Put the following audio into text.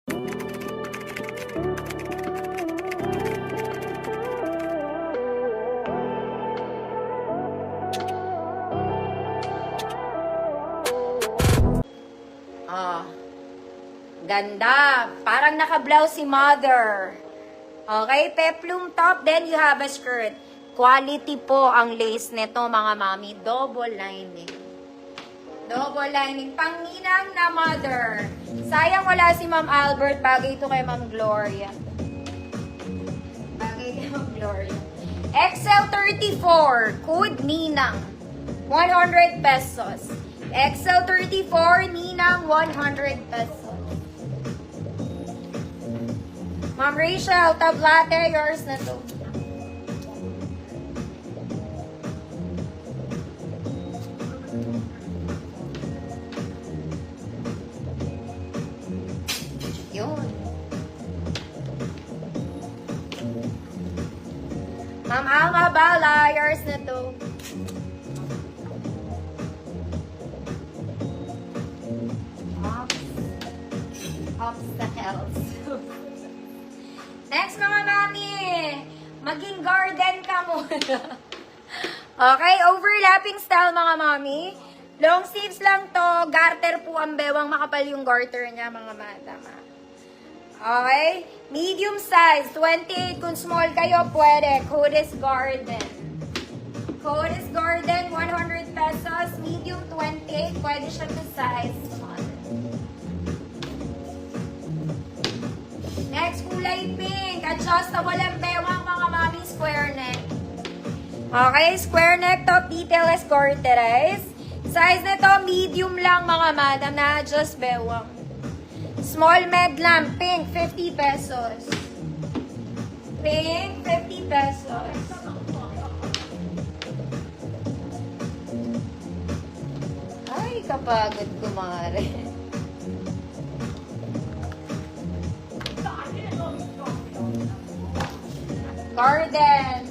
Ah, ganda. Parang naka-blouse si mother. Okay, peplum top, then you have a skirt. Quality po ang lace nito, mga mami. Double lining. Double lining. Pangninang na mother. Sayang wala si Ma'am Albert. Bagay ito kay Ma'am Gloria. Bagay kay Ma'am Gloria. XL34. Code Ninang. 100 pesos. XL34, Ninang, 100 pesos. Ma'am Rachel, tablate, yours na to. Yun. Ma'am Alma Bala, yours na to. Obstacles. Next mga mami, maging garden ka muna. Okay, overlapping style mga mami. Long sleeves lang to, garter po ang bewang, makapal yung garter niya mga madama. Okay, medium size, 28 kung small kayo pwede. Codes Garden. Codes Garden, 100 pesos, medium 28, pwede siya to size small. Next, kulay pink. Adjustable ang bewang mga mami, square neck. Okay, square neck, top detail is garterized. Size nito, medium lang mga madam, na-adjust bewang. Small med lang, pink, 50 pesos. Pink, 50 pesos. Ay, kapagod kumare. Garden.